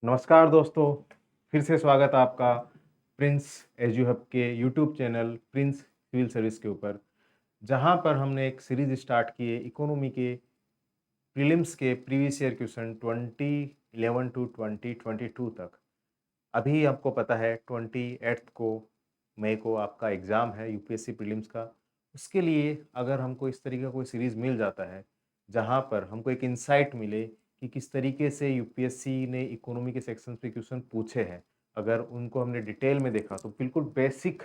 नमस्कार दोस्तों, फिर से स्वागत है आपका प्रिंस एजू हब के YouTube channel Prince Civil Service के ऊपर, जहां पर हमने एक सीरीज स्टार्ट की है इकोनॉमी के प्रीलिम्स के प्रीवियस ईयर क्वेश्चन 2011 टू 2022 तक। अभी आपको पता है 28 को मई को आपका एग्ज़ाम है यूपीएससी प्रीलिम्स का। उसके लिए अगर हमको इस तरीके का कोई सीरीज़ मिल जाता है जहां पर हमको एक इंसाइट मिले कि किस तरीके से यूपीएससी ने इकोनॉमी के सेक्शन पे क्वेश्चन पूछे हैं, अगर उनको हमने डिटेल में देखा तो बिल्कुल बेसिक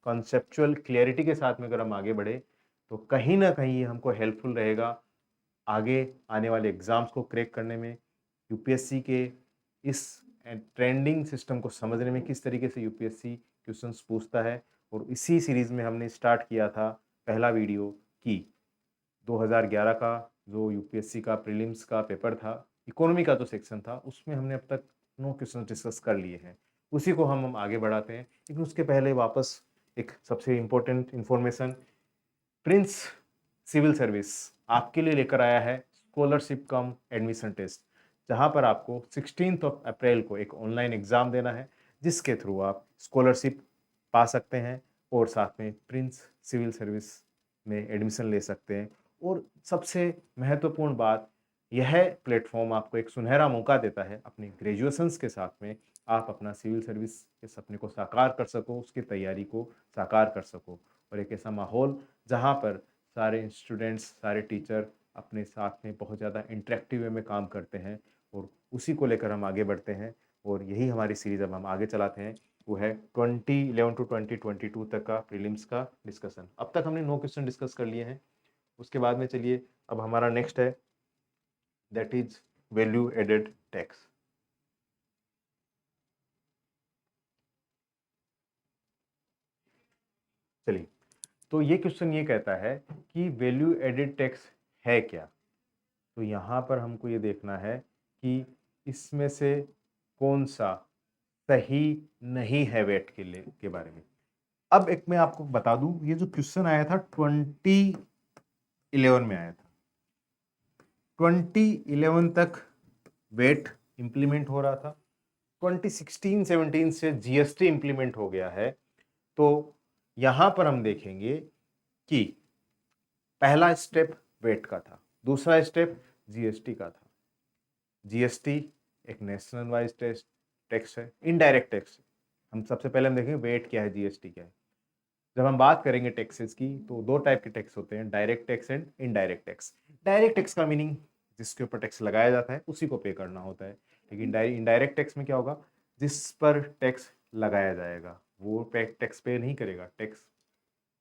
कॉन्सेप्चुअल क्लियरिटी के साथ में अगर हम आगे बढ़े तो कहीं ना कहीं ये हमको हेल्पफुल रहेगा आगे आने वाले एग्जाम्स को क्रैक करने में, यूपीएससी के इस ट्रेंडिंग सिस्टम को समझने में, किस तरीके से यूपीएससी क्वेश्चंस पूछता है। और इसी सीरीज में हमने स्टार्ट किया था पहला वीडियो कि 2011 का जो यूपीएससी का प्रीलिम्स का पेपर था, इकोनॉमी का जो सेक्शन था, उसमें हमने अब तक 9 क्वेश्चन डिस्कस कर लिए हैं। उसी को हम आगे बढ़ाते हैं, लेकिन उसके पहले वापस एक सबसे important information, Prince Civil Service आपके लिए लेकर आया है स्कॉलरशिप कम एडमिशन टेस्ट, जहां पर आपको 16 अप्रैल को एक ऑनलाइन एग्जाम देना है, जिसके थ्रू आप स्कॉलरशिप पा सकते हैं और साथ में प्रिंस सिविल सर्विस में एडमिशन ले सकते हैं। और सबसे महत्वपूर्ण बात, यह प्लेटफॉर्म आपको एक सुनहरा मौका देता है अपनी ग्रेजुएशंस के साथ में आप अपना सिविल सर्विस के सपने को साकार कर सको, उसकी तैयारी को साकार कर सको। और एक ऐसा माहौल जहाँ पर सारे स्टूडेंट्स, सारे टीचर अपने साथ में बहुत ज़्यादा इंटरेक्टिव वे में काम करते हैं, और उसी को लेकर हम आगे बढ़ते हैं। और यही हमारी सीरीज अब हम आगे चलाते हैं, वो है 2011 टू 2022 तक का प्रीलिम्स का डिस्कशन। अब तक हमने 9 क्वेश्चन डिस्कस कर लिए हैं। उसके बाद में चलिए अब हमारा नेक्स्ट है, that is value added tax. चलिए, तो ये क्वेश्चन ये कहता है कि वैल्यू एडेड टैक्स है क्या। तो यहाँ पर हमको ये देखना है कि इसमें से कौन सा सही नहीं है वेट के लिए के बारे में। अब एक मैं आपको बता दूं, ये जो क्वेश्चन आया था 2011 में आया था, 2011 तक वेट इंप्लीमेंट हो रहा था, 2016-17 से जीएसटी इंप्लीमेंट हो गया है। तो यहां पर हम देखेंगे कि पहला स्टेप वेट का था, दूसरा स्टेप जीएसटी का था। जीएसटी एक नेशनल वाइज टैक्स है, इनडायरेक्ट टैक्स। हम सबसे पहले हम देखेंगे वेट क्या है, जीएसटी क्या है। जब हम बात करेंगे टैक्सेस की तो दो टाइप के टैक्स होते हैं, direct tax and indirect tax. Direct tax का मीनिंग जिसके ऊपर टैक्स लगाया जाता है उसी को पे करना होता है, लेकिन इनडायरेक्ट टैक्स में क्या होगा, जिस पर टैक्स लगाया जाएगा वो टैक्स पे नहीं करेगा, टैक्स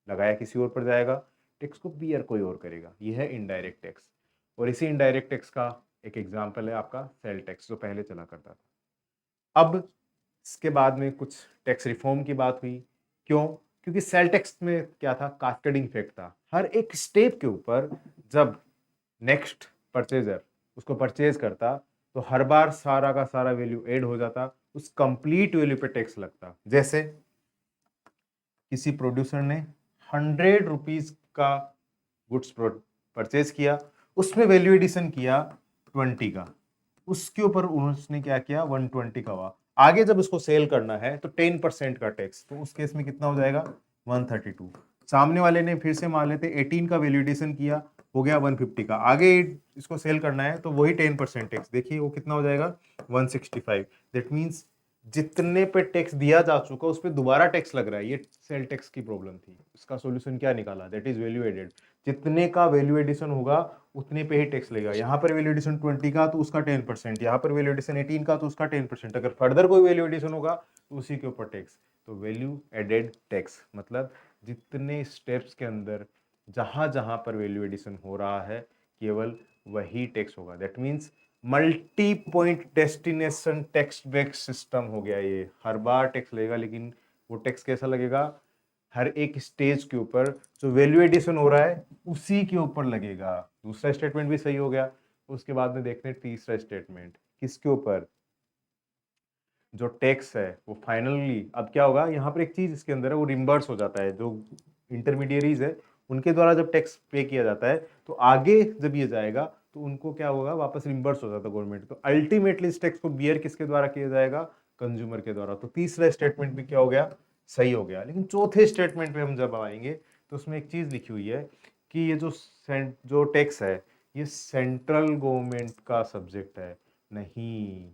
लगाया किसी और पर जाएगा, टैक्स को बियर कोई और करेगा। यह है इनडायरेक्ट टैक्स। और इसी इनडायरेक्ट टैक्स का एक एग्जाम्पल है आपका सेल टैक्स, जो पहले चला करता था। अब इसके बाद में कुछ टैक्स रिफॉर्म की बात हुई। क्यों? क्योंकि सेल टैक्स में क्या था, कास्केडिंग इफेक्ट था। हर एक स्टेप के ऊपर जब नेक्स्ट परचेजर उसको परचेज करता तो हर बार सारा का सारा वैल्यू ऐड हो जाता, उस कंप्लीट वैल्यू पे टैक्स लगता। जैसे किसी प्रोड्यूसर ने 100 रुपीज का गुड्स परचेज किया, उसमें वैल्यू एडिशन किया 20 का, उसके ऊपर उसने क्या किया 120 का हुआ। आगे जब उसको सेल करना है तो 10% का टैक्स, तो उस केस में कितना हो जाएगा 132। सामने वाले ने फिर से मान लेते 18 का वैल्यू एडिशन किया, हो गया 150 का। आगे इसको सेल करना है तो वही 10% टैक्स, देखिए वो कितना हो जाएगा 165। दैट मीन्स जितने पे टैक्स दिया जा चुका उस पर दोबारा टैक्स लग रहा है। ये सेल टैक्स की प्रॉब्लम थी। इसका सॉल्यूशन क्या निकाला, दैट इज वैल्यू एडेड। जितने का वैल्यू एडिशन होगा उतने पे ही टैक्स लगेगा। यहाँ पर वैल्यू एडिशन 20 का तो उसका 10%, यहाँ पर वैल्यू एडिशन 18 का तो उसका 10%। अगर फर्दर कोई वैल्यू एडिशन होगा तो उसी के ऊपर टैक्स। तो वैल्यू एडेड टैक्स मतलब जितने स्टेप्स के अंदर जहां जहां पर वैल्यू एडिशन हो रहा है केवल वही टैक्स होगा। That means multi point destination tax based system हो गया ये। हर बार टैक्स लगेगा, लेकिन वो टैक्स कैसा लगेगा, हर एक स्टेज के ऊपर जो वैल्यू एडिशन हो रहा है उसी के ऊपर लगेगा। दूसरा स्टेटमेंट भी सही हो गया। उसके बाद में देखते हैं तीसरा स्टेटमेंट किसके ऊपर, जो टैक्स है वो फाइनली अब क्या होगा, यहाँ पर एक चीज इसके अंदर है वो रिम्बर्स हो जाता है। जो इंटरमीडियरीज है उनके द्वारा जब टैक्स पे किया जाता है तो आगे जब ये जाएगा तो उनको क्या होगा, वापस रिम्बर्स हो जाता गवर्नमेंट। तो अल्टीमेटली इस टैक्स को बियर किसके द्वारा किया जाएगा, कंज्यूमर के द्वारा। तो तीसरा स्टेटमेंट भी क्या हो गया, सही हो गया। लेकिन चौथे स्टेटमेंट पे हम जब आएंगे तो उसमें एक चीज लिखी हुई है कि ये जो टैक्स है ये सेंट्रल गवर्नमेंट का सब्जेक्ट है। नहीं,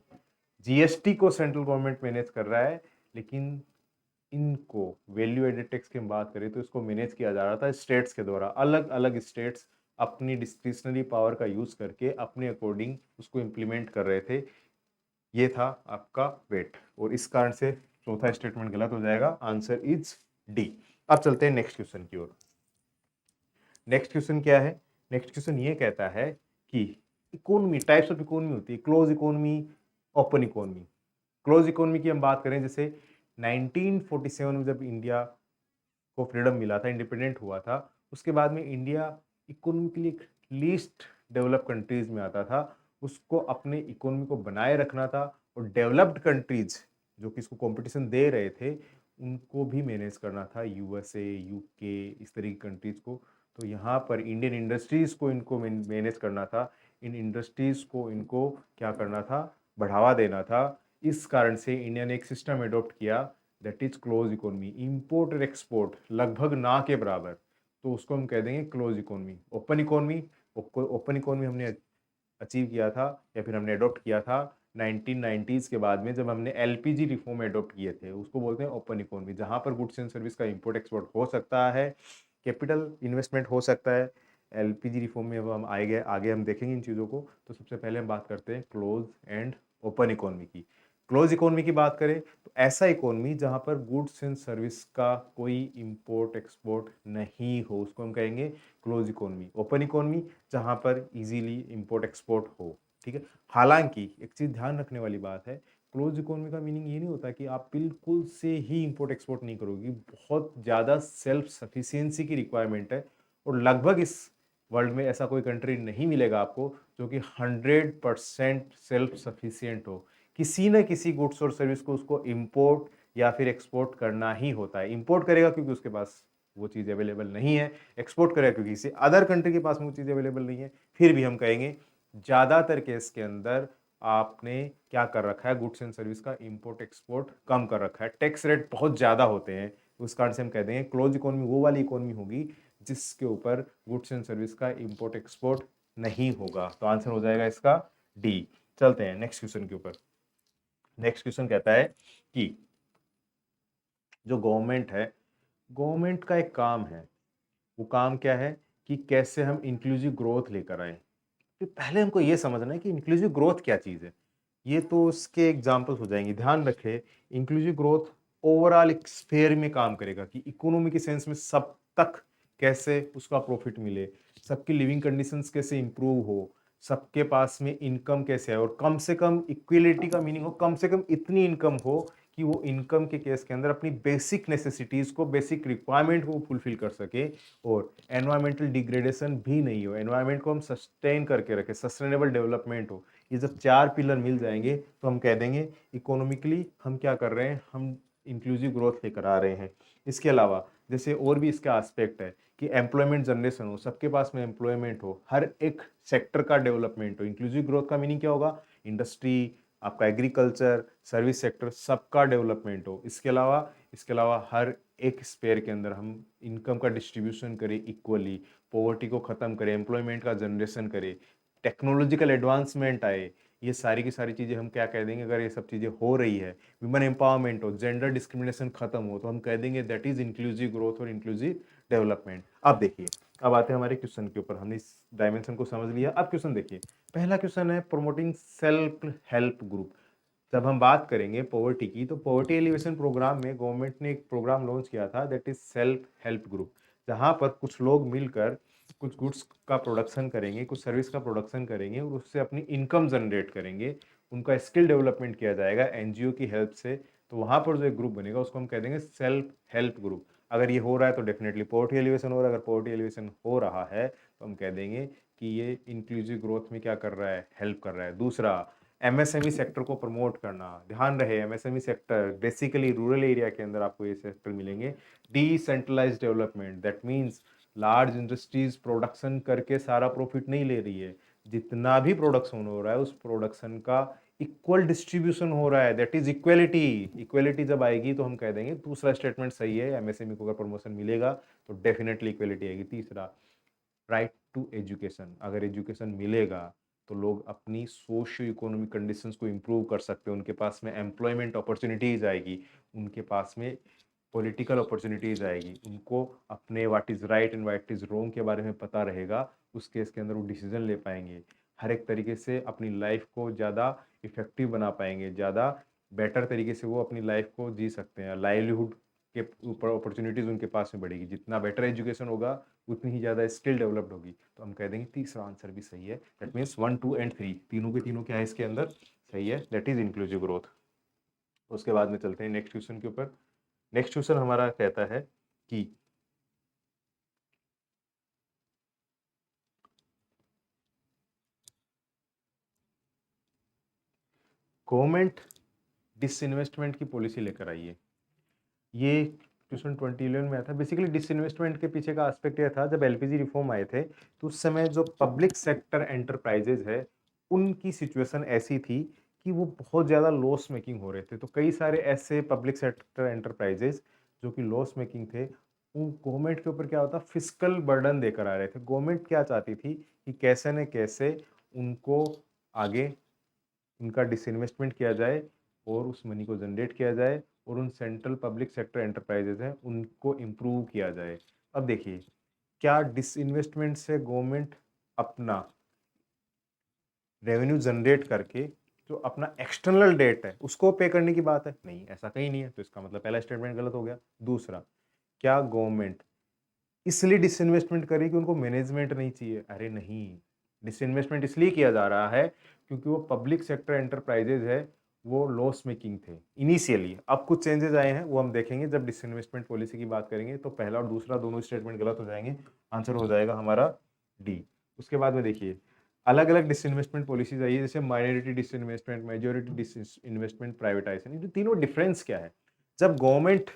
जीएसटी को सेंट्रल गवर्नमेंट मैनेज कर रहा है, लेकिन इनको वैल्यू एडेड टैक्स की हम बात करें तो इसको मैनेज किया जा रहा था स्टेट्स के द्वारा। अलग अलग स्टेट्स अपनी डिस्क्रिशनरी पावर का यूज करके अपने अकॉर्डिंग उसको इम्प्लीमेंट कर रहे थे। ये था आपका वेट, और इस कारण से चौथा स्टेटमेंट गलत हो जाएगा। Answer is D. अब चलते हैं नेक्स्ट क्वेश्चन की ओर। नेक्स्ट क्वेश्चन क्या है, नेक्स्ट क्वेश्चन ये कहता है कि इकोनॉमी, टाइप्स ऑफ इकोनॉमी होती है, close economy, open economy. Close economy की हम बात करें, जैसे 1947 में जब इंडिया को फ्रीडम मिला था, इंडिपेंडेंट हुआ था, उसके बाद में India economically least develop countries में आता था। उसको अपने इकोनॉमी को बनाए रखना था, और डेवलप्ड कंट्रीज जो कि इसको कंपटीशन दे रहे थे उनको भी मैनेज करना था, यूएसए, यूके, इस तरह की कंट्रीज को। तो यहाँ पर इंडियन इंडस्ट्रीज को इनको मैनेज करना था, इन इंडस्ट्रीज को इनको क्या करना था, बढ़ावा देना था। इस कारण से इंडिया ने एक सिस्टम एडॉप्ट किया, that is close economy. Import और एक्सपोर्ट लगभग ना के बराबर, तो उसको हम कह देंगे close economy. Open economy, open economy हमने अचीव किया था या फिर हमने अडॉप्ट किया था 1990s के बाद में, जब हमने एलपीजी रिफॉर्म एडॉप्ट किए थे, उसको बोलते हैं ओपन इकोनॉमी, जहां पर गुड्स एंड सर्विस का इंपोर्ट एक्सपोर्ट हो सकता है, कैपिटल इन्वेस्टमेंट हो सकता है। एलपीजी रिफॉर्म में अब हम आएंगे, आगे हम देखेंगे इन चीज़ों को। तो सबसे पहले हम बात करते हैं क्लोज एंड ओपन इकोनॉमी की। क्लोज इकोनॉमी की बात करें तो ऐसा इकोनॉमी जहां पर गुड्स एंड सर्विस का कोई इंपोर्ट एक्सपोर्ट नहीं हो, उसको हम कहेंगे क्लोज इकोनॉमी। ओपन इकोनॉमी जहां पर इजीली इंपोर्ट एक्सपोर्ट हो, ठीक है। हालांकि एक चीज ध्यान रखने वाली बात है, क्लोज इकोनॉमी का मीनिंग ये नहीं होता कि आप बिल्कुल से ही इंपोर्ट एक्सपोर्ट नहीं करोगे। बहुत ज़्यादा सेल्फ सफिशियंसी की रिक्वायरमेंट है, और लगभग इस वर्ल्ड में ऐसा कोई कंट्री नहीं मिलेगा आपको जो कि 100% सेल्फ सफिशियंट हो। किसी न किसी गुड्स और सर्विस को उसको इंपोर्ट या फिर एक्सपोर्ट करना ही होता है। इंपोर्ट करेगा क्योंकि उसके पास वो चीज़ अवेलेबल नहीं है, एक्सपोर्ट करेगा क्योंकि किसी अदर कंट्री के पास वो चीज़ अवेलेबल नहीं है। फिर भी हम कहेंगे ज़्यादातर केस के अंदर आपने क्या कर रखा है, गुड्स एंड सर्विस का इंपोर्ट एक्सपोर्ट कम कर रखा है। टैक्स रेट बहुत ज़्यादा होते हैं, उस कारण से हम कह देंगे क्लोज इकोनॉमी वो वाली इकोनॉमी होगी जिसके ऊपर गुड्स एंड सर्विस का इंपोर्ट एक्सपोर्ट नहीं होगा। तो आंसर हो जाएगा इसका डी। चलते हैं नेक्स्ट क्वेश्चन के ऊपर। नेक्स्ट क्वेश्चन कहता है कि जो गवर्नमेंट है, गवर्नमेंट का एक काम है, वो काम क्या है कि कैसे हम इंक्लूसिव ग्रोथ लेकर आए। तो पहले हमको ये समझना है कि इंक्लूसिव ग्रोथ क्या चीज़ है। ये तो उसके एग्जाम्पल्स हो जाएंगे। ध्यान रखें, इंक्लूसिव ग्रोथ ओवरऑल एक स्फेयर में काम करेगा कि इकोनॉमी के सेंस में सब तक कैसे उसका प्रॉफिट मिले, सबकी लिविंग कंडीशंस कैसे इंप्रूव हो, सबके पास में इनकम कैसे है, और कम से कम इक्विलिटी का मीनिंग हो, कम से कम इतनी इनकम हो कि वो इनकम के केस के अंदर अपनी बेसिक नेसेसिटीज को, बेसिक रिक्वायरमेंट को फुलफिल कर सके, और एनवायरमेंटल डिग्रेडेशन भी नहीं हो, एनवायरमेंट को हम सस्टेन करके रखें, सस्टेनेबल डेवलपमेंट हो। ये जब चार पिलर मिल जाएंगे तो हम कह देंगे इकोनॉमिकली हम क्या कर रहे हैं, हम इंक्लूसिव ग्रोथ लेकर आ रहे हैं। इसके अलावा जैसे और भी इसका एस्पेक्ट है कि एम्प्लॉयमेंट जनरेशन हो, सबके पास में एम्प्लॉयमेंट हो, हर एक सेक्टर का डेवलपमेंट हो। इंक्लूसिव ग्रोथ का मीनिंग क्या होगा, इंडस्ट्री, आपका एग्रीकल्चर, सर्विस सेक्टर, सबका डेवलपमेंट हो। इसके अलावा हर एक स्पेयर के अंदर हम इनकम का डिस्ट्रीब्यूशन करें इक्वली, पॉवर्टी को ख़त्म करें, एम्प्लॉयमेंट का जनरेशन करें, टेक्नोलॉजिकल एडवांसमेंट आए। ये सारी की सारी चीज़ें हम क्या कह देंगे, अगर ये सब चीज़ें हो रही है, वुमेन एम्पावरमेंट हो, जेंडर डिस्क्रिमिनेशन खत्म हो, तो हम कह देंगे दैट इज इंक्लूसिव ग्रोथ और इंक्लूसिव डेवलपमेंट। अब देखिए, अब आते हैं हमारे क्वेश्चन के ऊपर। हमने इस डायमेंशन को समझ लिया। अब क्वेश्चन देखिए, पहला क्वेश्चन है प्रमोटिंग सेल्फ हेल्प ग्रुप। जब हम बात करेंगे पॉवर्टी की, तो पॉवर्टी एलिवेशन प्रोग्राम में गवर्नमेंट ने एक प्रोग्राम लॉन्च किया था, that is self help group, जहां पर कुछ लोग मिलकर कुछ गुड्स का प्रोडक्शन करेंगे, कुछ सर्विस का प्रोडक्शन करेंगे, और उससे अपनी इनकम जनरेट करेंगे। उनका स्किल डेवलपमेंट किया जाएगा एनजीओ की हेल्प से। तो वहां पर जो एक ग्रुप बनेगा उसको हम कह देंगे सेल्फ हेल्प ग्रुप। अगर ये हो रहा है तो डेफिनेटली पॉवर्टी एलिवेशन हो रहा है। अगर पॉवर्टी एलिवेशन हो रहा है तो हम कह देंगे कि ये इंक्लूसिव ग्रोथ में क्या कर रहा है, हेल्प कर रहा है। दूसरा, एमएसएमई सेक्टर को प्रमोट करना। ध्यान रहे, MSME sector basically rural area के अंदर आपको ये सेक्टर मिलेंगे। Decentralised development, that means large industries production करके सारा प्रॉफिट नहीं ले रही है, जितना भी प्रोडक्शन हो रहा है उस प्रोडक्शन का इक्वल डिस्ट्रीब्यूशन हो रहा है, दैट इज इक्वलिटी। इक्वलिटी जब आएगी तो हम कह देंगे दूसरा स्टेटमेंट सही है, एमएसएमई को अगर प्रमोशन मिलेगा तो डेफिनेटली इक्वलिटी आएगी। तीसरा, राइट टू एजुकेशन, अगर एजुकेशन मिलेगा तो लोग अपनी सोशियो इकोनॉमिक कंडीशंस को इम्प्रूव कर सकते हैं, उनके पास में एम्प्लॉयमेंट अपॉर्चुनिटीज आएगी, उनके पास में पॉलिटिकल अपॉर्चुनिटीज आएगी, उनको अपने what is right and what is wrong के बारे में पता रहेगा, उस केस के अंदर वो डिसीजन ले पाएंगे, हर एक तरीके से अपनी लाइफ को ज़्यादा इफेक्टिव बना पाएंगे, ज़्यादा बेटर तरीके से वो अपनी लाइफ को जी सकते हैं, लाइवलीहुड के ऊपर अपॉर्चुनिटीज़ उनके पास में बढ़ेगी। जितना बेटर एजुकेशन होगा उतनी ही ज़्यादा स्किल डेवलप्ड होगी। तो हम कह देंगे तीसरा आंसर भी सही है, दैट मीन्स 1, 2 एंड 3 तीनों के तीनों क्या है इसके अंदर सही है, दैट इज इंक्लूसिव ग्रोथ। उसके बाद में चलते हैं नेक्स्ट क्वेश्चन के ऊपर। नेक्स्ट क्वेश्चन हमारा कहता है कि गवर्नमेंट डिसइन्वेस्टमेंट की पॉलिसी लेकर आई है। ये क्वेश्चन 2011 में आया था। बेसिकली डिसइन्वेस्टमेंट के पीछे का एस्पेक्ट यह था, जब एलपीजी रिफॉर्म आए थे तो उस समय जो पब्लिक सेक्टर एंटरप्राइजेज है उनकी सिचुएशन ऐसी थी कि वो बहुत ज़्यादा लॉस मेकिंग हो रहे थे। तो कई सारे ऐसे पब्लिक सेक्टर एंटरप्राइजेज जो कि लॉस मेकिंग थे, वो गवर्नमेंट के ऊपर क्या होता फिजिकल बर्डन देकर आ रहे थे। गवर्नमेंट क्या चाहती थी कि कैसे न कैसे उनको आगे उनका डिसइन्वेस्टमेंट किया जाए और उस मनी को जनरेट किया जाए और उन सेंट्रल पब्लिक सेक्टर एंटरप्राइजेज हैं उनको इम्प्रूव किया जाए। अब देखिए, क्या डिसइन्वेस्टमेंट से गवर्नमेंट अपना रेवेन्यू जनरेट करके जो अपना एक्सटर्नल डेट है उसको पे करने की बात है? नहीं, ऐसा कहीं नहीं है। तो इसका मतलब पहला स्टेटमेंट गलत हो गया। दूसरा, क्या गवर्नमेंट इसलिए डिसइन्वेस्टमेंट करे कि उनको मैनेजमेंट नहीं चाहिए? अरे नहीं, डिसइन्वेस्टमेंट इसलिए किया जा रहा है क्योंकि वो पब्लिक सेक्टर एंटरप्राइजेज है, वो लॉस मेकिंग थे इनिशियली। अब कुछ चेंजेस आए हैं, वो हम देखेंगे जब डिसइन्वेस्टमेंट पॉलिसी की बात करेंगे। तो पहला और दूसरा दोनों स्टेटमेंट गलत हो जाएंगे, आंसर हो जाएगा हमारा डी। उसके बाद में देखिए, अलग अलग डिसइन्वेस्टमेंट पॉलिसीज आई है, जैसे minority disinvestment, majority disinvestment, privatisation. इन तीनों डिफरेंस क्या है? जब गवर्नमेंट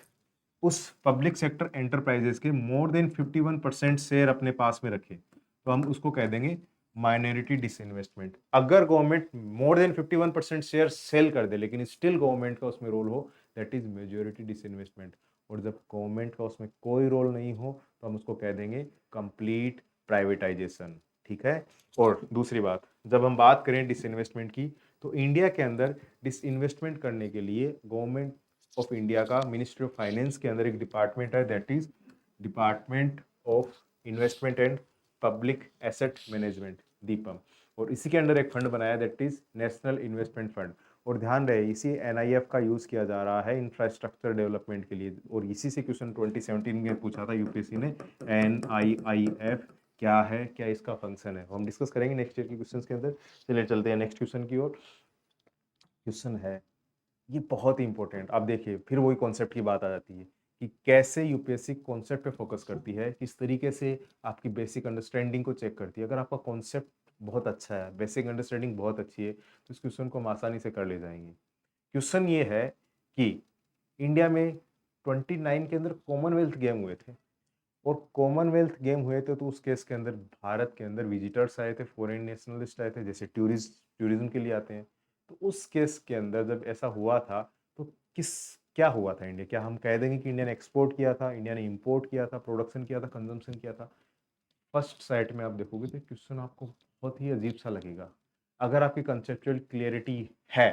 उस पब्लिक सेक्टर एंटरप्राइजेस के मोर देन 51% शेयर अपने पास में रखे तो हम उसको कह देंगे माइनॉरिटी डिसइन्वेस्टमेंट। अगर government more than 51% share sell कर दे लेकिन स्टिल गवर्नमेंट का उसमें रोल हो, दैट इज मेजोरिटी डिसइन्वेस्टमेंट। और जब गवर्नमेंट का उसमें कोई रोल नहीं हो तो हम उसको कह देंगे कंप्लीट प्राइवेटाइजेशन। ठीक है। और दूसरी बात, जब हम बात करें डिसइन्वेस्टमेंट की, तो इंडिया के अंदर डिसइन्वेस्टमेंट करने के लिए गवर्नमेंट ऑफ इंडिया का मिनिस्ट्री ऑफ फाइनेंस के अंदर एक डिपार्टमेंट है, that is department of investment and public asset management, Deepam. और इसी के अंदर एक फंड बनाया, that is national investment fund. और ध्यान रहे, इसी एनआईएफ का यूज किया जा रहा है इंफ्रास्ट्रक्चर डेवलपमेंट के लिए। और इसी से क्वेश्चन 2017 में पूछा था यूपीएससी ने, एनआईआईएफ क्या है, क्या इसका फंक्शन है, हम डिस्कस करेंगे नेक्स्ट ईयर के क्वेश्चन के अंदर। चलिए चलते हैं नेक्स्ट क्वेश्चन की ओर। क्वेश्चन है ये बहुत ही इंपॉर्टेंट। अब देखिए, फिर वही कॉन्सेप्ट की बात आ जाती है कि कैसे यूपीएससी कॉन्सेप्ट पे फोकस करती है, किस तरीके से आपकी बेसिक अंडरस्टैंडिंग को चेक करती है। अगर आपका कॉन्सेप्ट बहुत अच्छा है, बेसिक अंडरस्टैंडिंग बहुत अच्छी है, तो इस क्वेश्चन को हम आसानी से कर ले जाएंगे। क्वेश्चन ये है कि इंडिया में 29 के अंदर कॉमनवेल्थ गेम हुए थे, और कॉमनवेल्थ गेम हुए थे तो उस केस के अंदर भारत के अंदर विजिटर्स आए थे, फॉरेन नेशनलिस्ट आए थे, जैसे टूरिज्म के लिए आते हैं। तो उस केस के अंदर जब ऐसा हुआ था तो किस क्या हुआ था इंडिया? क्या हम कह देंगे कि इंडिया ने एक्सपोर्ट किया था, इंडिया ने इंपोर्ट किया था, प्रोडक्शन किया था, कंजम्पशन किया था? फर्स्ट साइट में आप देखोगे तो क्वेश्चन आपको बहुत ही अजीब सा लगेगा। अगर आपकी कंसेप्चुअल क्लियरिटी है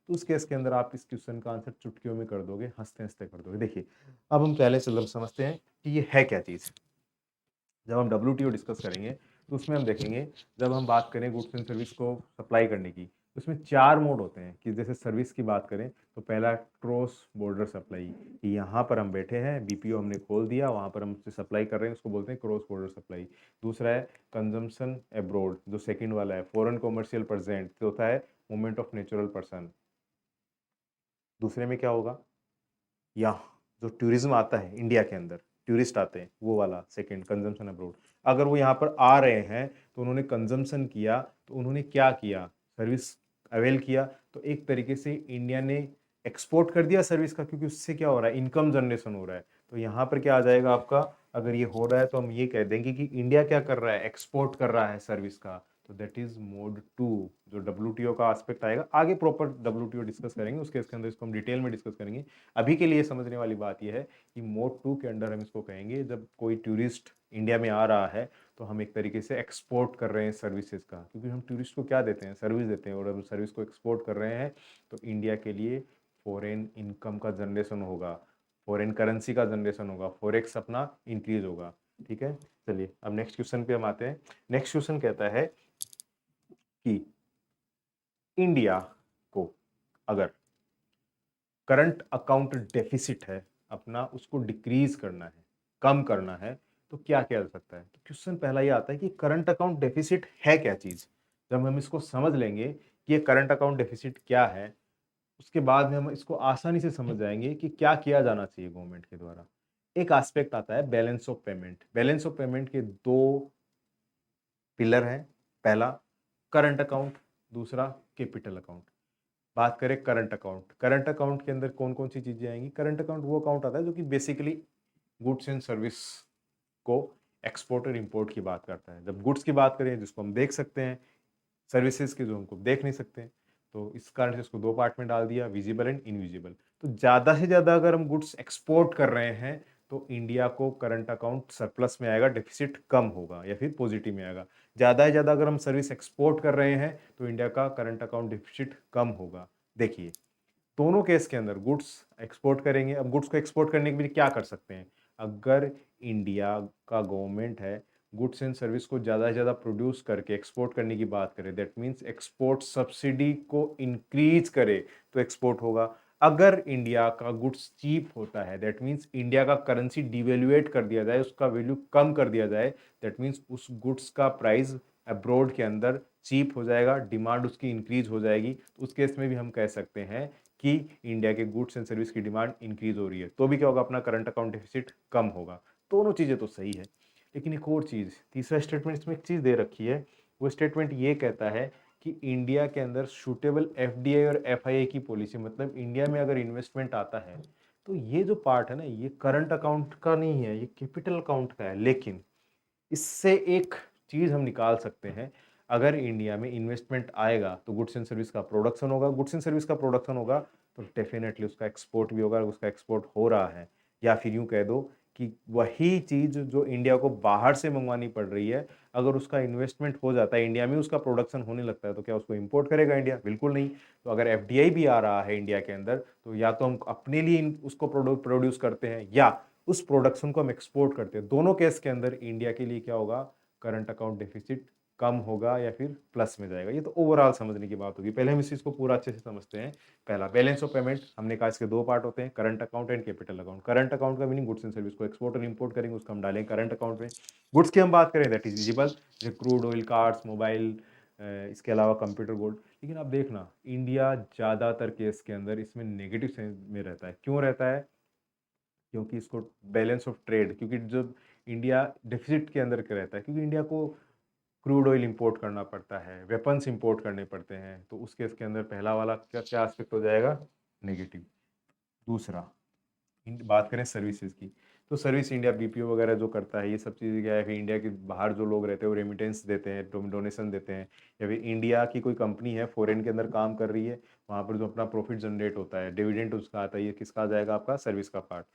तो उस केस के अंदर आप इस क्वेश्चन का आंसर चुटकियों में कर दोगे, हंसते हंसते कर दोगे। देखिए, अब हम पहले से समझते हैं कि ये है क्या चीज़। जब हम WTO डिस्कस करेंगे तो उसमें हम देखेंगे, जब हम बात करें गुड्स एंड सर्विस को सप्लाई करने की, तो उसमें 4 मोड होते हैं। कि जैसे सर्विस की बात करें तो पहला क्रॉस बॉर्डर सप्लाई, कि यहाँ पर हम बैठे हैं, BPO हमने खोल दिया, वहाँ पर हम सप्लाई कर रहे हैं, उसको बोलते हैं क्रॉस बॉर्डर सप्लाई। दूसरा है कंजम्पशन अब्रोड, जो सेकंड वाला है फॉरेन कॉमर्शियल प्रेजेंट, चौथा है मूवमेंट ऑफ नेचुरल पर्सन। दूसरे में क्या होगा, यहाँ जो टूरिज्म आता है इंडिया के अंदर, टूरिस्ट आते हैं, वो वाला सेकंड कंजम्पशन अब्रोड। अगर वो यहाँ पर आ रहे हैं तो उन्होंने कंजम्पशन किया, तो उन्होंने क्या किया, सर्विस अवेल किया, तो एक तरीके से इंडिया ने एक्सपोर्ट कर दिया सर्विस का, क्योंकि उससे क्या हो रहा है, इनकम जनरेशन हो रहा है। तो यहाँ पर क्या आ जाएगा आपका, अगर ये हो रहा है तो हम ये कह देंगे कि इंडिया क्या कर रहा है, एक्सपोर्ट कर रहा है सर्विस का। तो दैट इज मोड 2, जो WTO का एस्पेक्ट आएगा। आगे प्रॉपर WTO डिस्कस करेंगे, उसके अंदर इसको हम डिटेल में डिस्कस करेंगे। अभी के लिए समझने वाली बात यह है कि मोड 2 के अंडर हम इसको कहेंगे जब कोई टूरिस्ट इंडिया में आ रहा है तो हम एक तरीके से एक्सपोर्ट कर रहे हैं सर्विसेज का, क्योंकि हम टूरिस्ट को क्या देते हैं, सर्विस देते हैं, और अब सर्विस को एक्सपोर्ट कर रहे हैं तो इंडिया के लिए फॉरेन इनकम का जनरेशन होगा, फॉरेन करेंसी का जनरेशन होगा, फॉरेक्स अपना इंक्रीज होगा। ठीक है, चलिए अब नेक्स्ट क्वेश्चन पे हम आते हैं। नेक्स्ट क्वेश्चन कहता है कि इंडिया को अगर करंट अकाउंट डेफिसिट है अपना, उसको डिक्रीज करना है, कम करना है, तो क्या किया जा सकता है। तो क्वेश्चन पहला ये आता है कि करंट अकाउंट डेफिसिट है क्या चीज। जब हम इसको समझ लेंगे कि ये करंट अकाउंट डेफिसिट क्या है, उसके बाद में हम इसको आसानी से समझ जाएंगे कि क्या किया जाना चाहिए गवर्नमेंट के द्वारा। एक एस्पेक्ट आता है balance of payment. Balance of payment के दो पिलर हैं, पहला करंट अकाउंट, दूसरा कैपिटल अकाउंट। बात करें करंट अकाउंट, करंट अकाउंट के अंदर कौन कौन सी चीजें आएंगी। करंट अकाउंट वो अकाउंट आता है जो कि बेसिकली गुड्स एंड सर्विस को एक्सपोर्ट और इंपोर्ट की बात करता है। जब गुड्स की बात करें जिसको हम देख सकते हैं, सर्विसेज की जो हमको देख नहीं सकते हैं, तो इस कारण से इसको दो पार्ट में डाल दिया, विजिबल एंड इनविजिबल। तो ज्यादा से ज्यादा अगर हम गुड्स एक्सपोर्ट कर रहे हैं तो इंडिया को करंट अकाउंट सरप्लस में आएगा, डेफिसिट कम होगा या फिर पॉजिटिव में आएगा। ज्यादा से ज्यादा अगर हम सर्विस एक्सपोर्ट कर रहे हैं तो इंडिया का करंट अकाउंट डेफिसिट कम होगा। देखिए दोनों केस के अंदर गुड्स एक्सपोर्ट करेंगे। अब गुड्स को एक्सपोर्ट करने के लिए क्या कर सकते हैं, अगर इंडिया का गवर्नमेंट है गुड्स एंड सर्विस को ज़्यादा से ज़्यादा प्रोड्यूस करके एक्सपोर्ट करने की बात करें, दैट मीन्स एक्सपोर्ट सब्सिडी को इंक्रीज करे तो एक्सपोर्ट होगा। अगर इंडिया का गुड्स चीप होता है, दैट मीन्स इंडिया का करेंसी डिवेल्युएट कर दिया जाए, उसका वैल्यू कम कर दिया जाए, दैट मीन्स उस गुड्स का प्राइस अब्रॉड के अंदर चीप हो जाएगा, डिमांड उसकी इंक्रीज हो जाएगी। तो उस केस में भी हम कह सकते हैं कि इंडिया के गुड्स एंड सर्विस की डिमांड इंक्रीज हो रही है, तो भी क्या होगा, अपना करंट अकाउंट डेफिसिट कम होगा। दोनों चीजें तो सही है, लेकिन एक और चीज, तीसरा स्टेटमेंट इसमें एक चीज दे रखी है। वो स्टेटमेंट ये कहता है कि इंडिया के अंदर सूटेबल FDI और FII की पॉलिसी, मतलब इंडिया में अगर इन्वेस्टमेंट आता है तो ये जो पार्ट है ना, ये करंट अकाउंट का नहीं है, ये कैपिटल अकाउंट का है। लेकिन इससे एक चीज हम निकाल सकते हैं, अगर इंडिया में इन्वेस्टमेंट आएगा तो गुड्स एंड सर्विस का प्रोडक्शन होगा, गुड्स एंड सर्विस का प्रोडक्शन होगा तो डेफिनेटली उसका एक्सपोर्ट भी होगा, उसका एक्सपोर्ट हो रहा है। या फिर यूं कह दो कि वही चीज जो इंडिया को बाहर से मंगवानी पड़ रही है, अगर उसका इन्वेस्टमेंट हो जाता है, इंडिया में उसका प्रोडक्शन होने लगता है, तो क्या उसको इंपोर्ट करेगा इंडिया? बिल्कुल नहीं। तो अगर FDI भी आ रहा है इंडिया के अंदर, तो या तो हम अपने लिए उसको प्रोड्यूस करते हैं या उस प्रोडक्शन को हम एक्सपोर्ट करते हैं। दोनों केस के अंदर इंडिया के लिए क्या होगा, करंट अकाउंट डेफिसिट कम होगा या फिर प्लस में जाएगा। ये तो ओवरऑल समझने की बात होगी। पहले हम इस चीज को पूरा अच्छे से समझते हैं। पहला बैलेंस ऑफ पेमेंट, हमने कहा इसके दो पार्ट होते हैं, current account and capital account. Current account का मीनिंग गुड्स एंड सर्विस को एक्सपोर्ट और इंपोर्ट करेंगे, उसको हम डालेंगे करंट अकाउंट में। गुड्स की हम बात करें दैट इज विजिबल, जैसे क्रूड ऑयल, कार्स, मोबाइल, इसके अलावा कंप्यूटर गोल्ड। लेकिन आप देखना इंडिया ज्यादातर केस के अंदर इसमें नेगेटिव सेंस में रहता है। क्यों रहता है? क्योंकि इसको बैलेंस ऑफ ट्रेड, क्योंकि जब इंडिया डेफिसिट के अंदर के रहता है, क्योंकि इंडिया को क्रूड ऑयल इंपोर्ट करना पड़ता है, वेपन्स इंपोर्ट करने पड़ते हैं, तो उस केस के अंदर पहला वाला क्या क्या एस्पेक्ट हो जाएगा, नेगेटिव। दूसरा बात करें सर्विसेज की, तो सर्विस इंडिया BPO वगैरह जो करता है, ये सब चीज़ें क्या है, फिर इंडिया के बाहर जो लोग रहते हैं वो रेमिटेंस देते हैं, डोनेशन देते हैं, या फिर इंडिया की कोई कंपनी है फॉरेन के अंदर काम कर रही है, वहाँ पर जो अपना प्रॉफिट जनरेट होता है, डिविडेंड उसका आता है, ये किसका आ जाएगा, आपका सर्विस का पार्ट।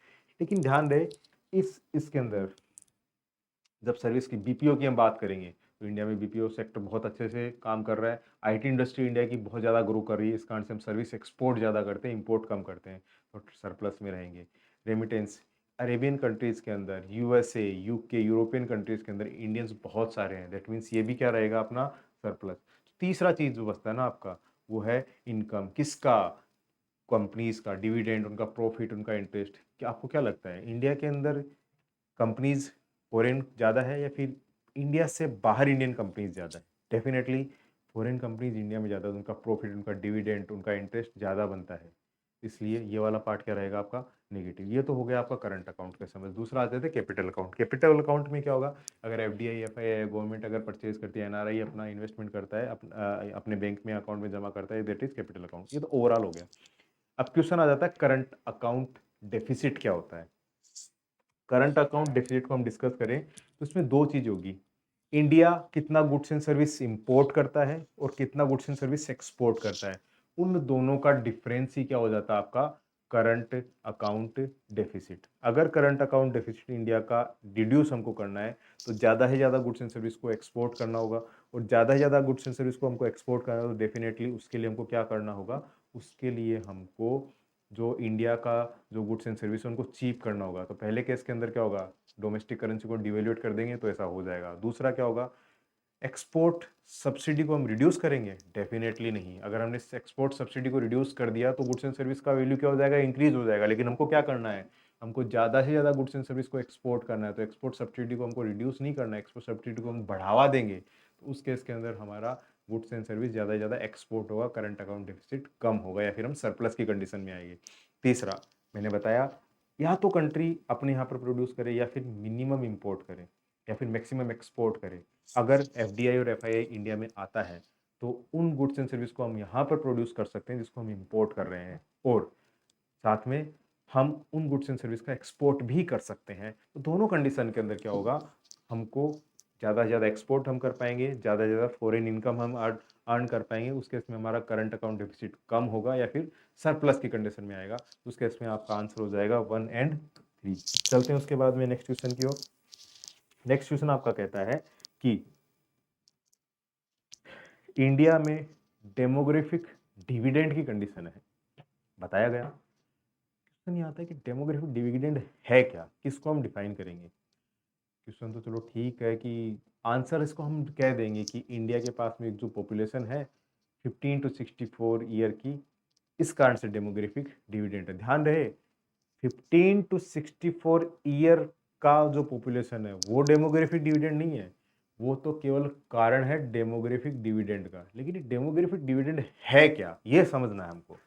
लेकिन ध्यान रहे इसके अंदर जब सर्विस की BPO की हम बात करेंगे, तो इंडिया में BPO सेक्टर बहुत अच्छे से काम कर रहा है। IT इंडस्ट्री इंडिया की बहुत ज़्यादा ग्रो कर रही है, इस कारण से हम सर्विस एक्सपोर्ट ज़्यादा करते हैं, इंपोर्ट कम करते हैं, तो सरप्लस में रहेंगे। रेमिटेंस, अरेबियन कंट्रीज़ के अंदर, USA, UK, यूरोपियन कंट्रीज़ के अंदर इंडियंस बहुत सारे हैं, दैट मीन्स ये भी क्या रहेगा, अपना सरप्लस। तीसरा चीज़ जो बचता है ना आपका, वो है इनकम। किसका? कंपनीज का डिविडेंड, उनका प्रॉफिट, उनका इंटरेस्ट। क्या आपको क्या लगता है, इंडिया के अंदर कंपनीज फॉरेन ज़्यादा है या फिर इंडिया से बाहर इंडियन कंपनीज ज़्यादा है? डेफिनेटली फॉरेन कंपनीज इंडिया में ज़्यादा, उनका प्रॉफिट, उनका डिविडेंड, उनका इंटरेस्ट ज़्यादा बनता है, इसलिए ये वाला पार्ट क्या रहेगा आपका, नेगेटिव। ये तो हो गया आपका करंट अकाउंट का समझ। दूसरा आते थे कैपिटल अकाउंट। कैपिटल अकाउंट में क्या होगा, अगर FDI FII गवर्नमेंट अगर परचेज करती है, NRI अपना इन्वेस्टमेंट करता है, अपने बैंक में अकाउंट में जमा करता है, दैट इज कैपिटल अकाउंट। ये तो ओवरऑल हो गया। अब क्वेश्चन आ जाता है करंट अकाउंट डेफिसिट क्या होता है। करंट अकाउंट डेफिसिट को हम डिस्कस करें तो इसमें दो चीज होगी, इंडिया कितना गुड्स एंड सर्विस इंपोर्ट करता है और कितना गुड्स एंड सर्विस एक्सपोर्ट करता है, उन दोनों का डिफरेंस ही क्या हो जाता है आपका करंट अकाउंट डेफिसिट। अगर करंट अकाउंट डेफिसिट इंडिया का डिड्यूस हमको करना है तो ज़्यादा से ज़्यादा गुड्स एंड सर्विस को एक्सपोर्ट करना होगा, और ज़्यादा से ज़्यादा गुड्स एंड सर्विस को हमको एक्सपोर्ट करना है तो डेफिनेटली उसके लिए हमको क्या करना होगा, उसके लिए हमको जो इंडिया का जो गुड्स एंड सर्विस है उनको चीप करना होगा। तो पहले केस के अंदर क्या होगा, डोमेस्टिक करेंसी को डिवेल्यूएट कर देंगे तो ऐसा हो जाएगा। दूसरा क्या होगा, एक्सपोर्ट सब्सिडी को हम रिड्यूस करेंगे, डेफिनेटली नहीं। अगर हमने एक्सपोर्ट सब्सिडी को रिड्यूस कर दिया तो गुड्स एंड सर्विस का वैल्यू क्या हो जाएगा, इंक्रीज हो जाएगा। लेकिन हमको क्या करना है, हमको ज़्यादा से ज़्यादा गुड्स एंड सर्विस को एक्सपोर्ट करना है, तो एक्सपोर्ट सब्सिडी को हमको रिड्यूस नहीं करना है, एक्सपोर्ट सब्सिडी को हम बढ़ावा देंगे। तो उस केस के अंदर हमारा गुड्स एंड सर्विस ज़्यादा से ज़्यादा एक्सपोर्ट होगा, करंट अकाउंट डेफिसिट कम होगा, या फिर हम सरप्लस की कंडीशन में आएंगे। तीसरा मैंने बताया, या तो कंट्री अपने यहाँ पर प्रोड्यूस करे या फिर मिनिमम इम्पोर्ट करे या फिर मैक्सिमम एक्सपोर्ट करे। अगर एफडीआई और एफआईआई इंडिया में आता है तो उन गुड्स एंड सर्विस को हम यहाँ पर प्रोड्यूस कर सकते हैं जिसको हम इंपोर्ट कर रहे हैं, और साथ में हम उन गुड्स एंड सर्विस का एक्सपोर्ट भी कर सकते हैं। तो दोनों कंडीशन के अंदर क्या होगा, हमको ज़्यादा से ज़्यादा एक्सपोर्ट हम कर पाएंगे, ज़्यादा से ज़्यादा फॉरेन इनकम हम अर्न कर पाएंगे। उस केस में हमारा करंट अकाउंट डेफिसिट कम होगा या फिर सरप्लस की कंडीशन में आएगा। उस केस में आपका आंसर हो जाएगा 1 और 3। चलते हैं उसके बाद में नेक्स्ट क्वेश्चन की ओर। नेक्स्ट क्वेश्चन आपका कहता है कि इंडिया में डेमोग्राफिक डिविडेंड की कंडीशन है। बताया गया क्वेश्चन ये आता है कि डेमोग्राफिक डिविडेंड है क्या, किसको हम डिफाइन करेंगे। क्वेश्चन तो चलो ठीक है कि आंसर इसको हम कह देंगे कि इंडिया के पास में एक जो पॉपुलेशन है 15 to 64 ईयर की, इस कारण से डेमोग्राफिक डिविडेंड है। ध्यान रहे 15 to 64 ईयर का जो पॉपुलेशन है वो डेमोग्राफिक डिविडेंड नहीं है, वो तो केवल कारण है डेमोग्राफिक डिविडेंड का। लेकिन डेमोग्राफिक डिविडेंड है क्या, ये समझना है हमको।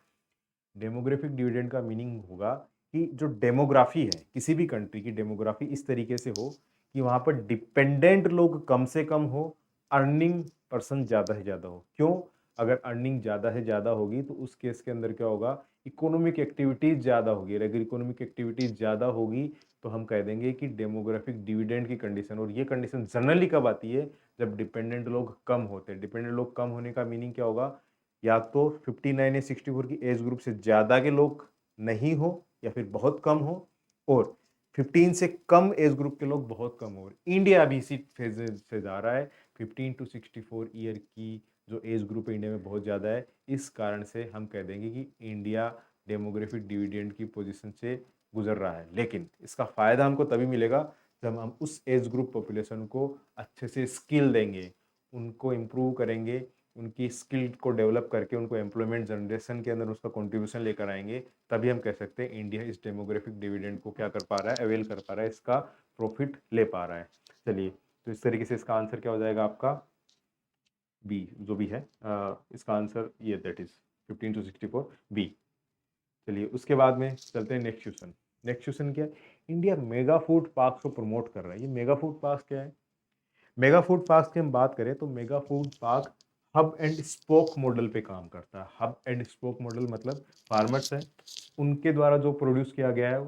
डेमोग्राफिक डिविडेंड का मीनिंग होगा कि जो डेमोग्राफी है किसी भी कंट्री की, डेमोग्राफी इस तरीके से हो कि वहां पर डिपेंडेंट लोग कम से कम हो, अर्निंग पर्सन ज़्यादा से ज़्यादा हो। क्यों, अगर अर्निंग ज़्यादा से ज़्यादा होगी तो उस केस के अंदर क्या होगा, इकोनॉमिक एक्टिविटीज़ ज़्यादा होगी। अगर इकोनॉमिक एक्टिविटीज़ ज़्यादा होगी तो हम कह देंगे कि डेमोग्राफिक डिविडेंड की कंडीशन। और ये कंडीशन जनरली कब आती है, जब डिपेंडेंट लोग कम होते हैं। डिपेंडेंट लोग कम होने का मीनिंग क्या होगा, या तो 59 या 64 की एज ग्रुप से ज़्यादा के लोग नहीं हो या फिर बहुत कम हो, और 15 से कम एज ग्रुप के लोग बहुत कम हो। इंडिया अभी इसी फेज से जा रहा है, 15 to 64 ईयर की जो एज ग्रुप है इंडिया में बहुत ज़्यादा है। इस कारण से हम कह देंगे कि इंडिया डेमोग्राफिक डिविडेंड की पोजीशन से गुजर रहा है। लेकिन इसका फ़ायदा हमको तभी मिलेगा जब हम उस एज ग्रुप पॉपुलेशन को अच्छे से स्किल देंगे, उनको इम्प्रूव करेंगे, उनकी स्किल को डेवलप करके उनको एम्प्लॉयमेंट जनरेशन के अंदर उसका कंट्रीब्यूशन लेकर आएंगे। तभी हम कह सकते हैं इंडिया इस डेमोग्राफिक डिविडेंड को क्या कर पा रहा है, अवेल कर पा रहा है, इसका प्रॉफिट ले पा रहा है। चलिए, तो इस तरीके से इसका आंसर क्या हो जाएगा आपका बी, जो भी है इसका आंसर ये, दैट इज 15 to 64 बी। चलिए उसके बाद में चलते हैं नेक्स्ट क्वेश्चन। नेक्स्ट क्वेश्चन क्या है, इंडिया मेगा फूड पार्क को प्रमोट कर रहा है। ये मेगा फूड पार्क क्या है, मेगा फूड पार्क की हम बात करें तो mega food park hub and spoke model पे काम करता है। हब एंड स्पोक मॉडल मतलब फार्मर्स हैं, उनके द्वारा जो प्रोड्यूस किया गया है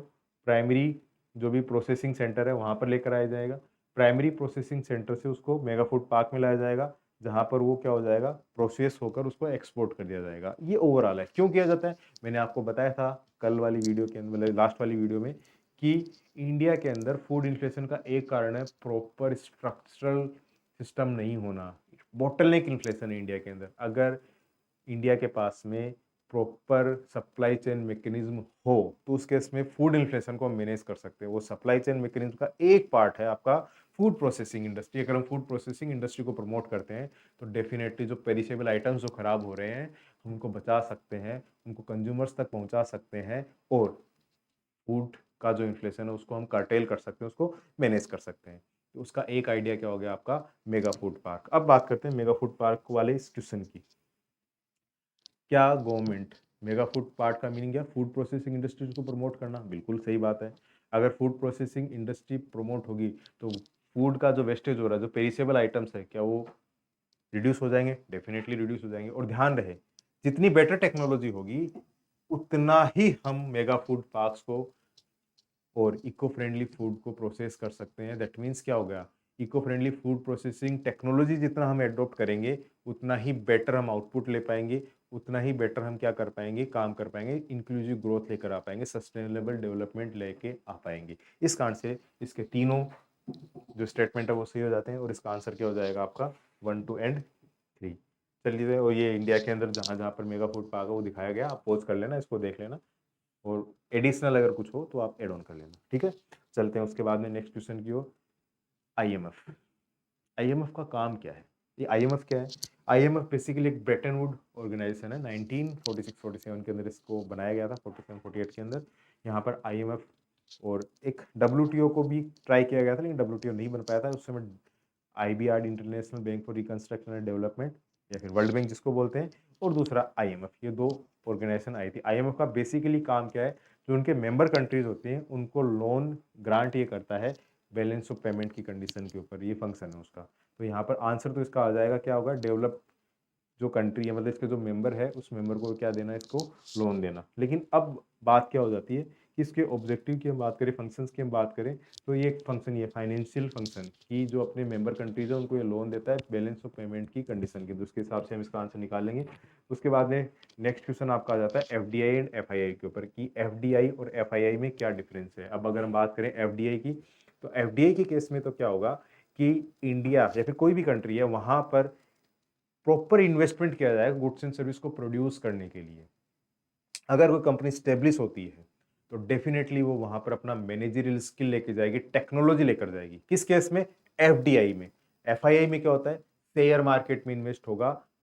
प्राइमरी जो भी प्रोसेसिंग सेंटर है वहाँ पर लेकर आया जाएगा। प्राइमरी प्रोसेसिंग सेंटर से उसको मेगा फूड पार्क में लाया जाएगा, जहाँ पर वो क्या हो जाएगा, प्रोसेस होकर उसको एक्सपोर्ट कर दिया जाएगा। ये ओवरऑल है। क्यों किया जाता है, मैंने आपको बताया था कल वाली वीडियो के अंदर, मतलब लास्ट वाली वीडियो में, कि इंडिया के अंदर फूड इन्फ्लेशन का एक कारण है प्रॉपर स्ट्रक्चरल सिस्टम नहीं होना, बॉटलनेक इन्फ्लेशन है इंडिया के अंदर। अगर इंडिया के पास में प्रॉपर सप्लाई चेन मैकेनिज्म हो तो उस केस में फूड इन्फ्लेशन को हम मैनेज कर सकते हैं। वो सप्लाई चेन मैकेनिज्म का एक पार्ट है आपका फूड प्रोसेसिंग इंडस्ट्री। अगर हम फूड प्रोसेसिंग इंडस्ट्री को प्रमोट करते हैं तो डेफिनेटली जो पेरिशेबल आइटम्स जो खराब हो रहे हैं उनको बचा सकते हैं, उनको कंज्यूमर्स तक पहुंचा सकते हैं, और फूड का जो इन्फ्लेशन है उसको हम कर्टेल कर सकते हैं, उसको मैनेज कर सकते हैं। तो उसका एक आइडिया क्या हो गया आपका, मेगा फूड पार्क। अब बात करते हैं मेगा फूड पार्क वाले इस क्वेश्चन की। क्या गवर्नमेंट, मेगा फूड पार्क का मीनिंग क्या, फूड प्रोसेसिंग इंडस्ट्रीज को प्रमोट करना, बिल्कुल सही बात है। अगर फूड प्रोसेसिंग इंडस्ट्री प्रमोट होगी तो फूड का जो वेस्टेज हो रहा है, जो पेरिसेबल आइटम्स है, क्या वो रिड्यूस हो जाएंगे, डेफिनेटली रिड्यूस हो जाएंगे। और ध्यान रहे जितनी बेटर टेक्नोलॉजी होगी उतना ही हम मेगा फूड पार्क्स को और इको फ्रेंडली फूड को प्रोसेस कर सकते हैं। दैट मीन्स क्या हो गया, eco friendly food processing technology जितना हम एडॉप्ट करेंगे उतना ही बेटर हम आउटपुट ले पाएंगे, उतना ही बेटर हम क्या कर पाएंगे, काम कर पाएंगे, इंक्लूसिव ग्रोथ लेकर आ पाएंगे, सस्टेनेबल डेवलपमेंट लेके आ पाएंगे। इस कारण से इसके तीनों जो स्टेटमेंट है वो सही हो जाते हैं और इसका आंसर क्या हो जाएगा आपका 1, 2 एंड 3। चलिए, और ये इंडिया के अंदर जहाँ जहाँ पर मेगा फूड पार्क है वो दिखाया गया, आप पॉज कर लेना, इसको देख लेना, और एडिशनल अगर कुछ हो तो आप एड ऑन कर लेना, ठीक है। चलते हैं उसके बाद में नेक्स्ट क्वेश्चन की ओर। आईएमएफ, आईएमएफ का काम क्या है? ये आईएमएफ क्या है? आईएमएफ बेसिकली एक ब्रेटन वुड ऑर्गेनाइजेशन है, 1946-47 के अंदर इसको बनाया गया था, 47-48 के अंदर। यहाँ पर आईएमएफ और एक डब्ल्यूटीओ को भी ट्राई किया गया था, लेकिन डब्ल्यूटीओ नहीं बन पाया था उस समय। IBR, international bank for reconstruction and development, या फिर वर्ल्ड बैंक जिसको बोलते हैं, और दूसरा आईएमएफ, ये दो ऑर्गेनाइजेशन आई थी। आईएमएफ का बेसिकली काम क्या है? जो उनके मेंबर कंट्रीज होते हैं उनको लोन ग्रांट ये करता है बैलेंस ऑफ पेमेंट की कंडीशन के ऊपर, ये फंक्शन है उसका। तो यहाँ पर आंसर तो इसका आ जाएगा, क्या होगा, डेवलप जो कंट्री है, मतलब इसके जो मेंबर है उस मेंबर को क्या देना है, इसको लोन देना। लेकिन अब बात क्या हो जाती है कि इसके ऑब्जेक्टिव की हम बात करें, फंक्शंस की हम बात करें, तो ये एक फंक्शन, ये फाइनेंशियल फंक्शन की जो अपने मेंबर कंट्रीज है उनको ये लोन देता है बैलेंस ऑफ पेमेंट की कंडीशन की, तो उसके हिसाब से हम इसका आंसर निकालेंगे। उसके बाद में नेक्स्ट क्वेश्चन आपका आ जाता है एफडीआई एंड एफआईआई के ऊपर, कि एफडीआई और एफआईआई में क्या डिफरेंस है। अब अगर हम बात करें एफडीआई की, तो एफडीआई के केस में तो क्या होगा कि इंडिया या फिर कोई भी कंट्री है वहां पर प्रॉपर इन्वेस्टमेंट किया जाएगा गुड्स एंड सर्विस को प्रोड्यूस करने के लिए। अगर कोई कंपनी स्टेब्लिश होती है तो डेफिनेटली वो वहां पर अपना मैनेजरियल स्किल लेके जाएगी, टेक्नोलॉजी लेकर जाएगी। किस केस में? एफडीआई में। एफआईआई में क्या होता है? शेयर मार्केट में इन्वेस्ट होगा,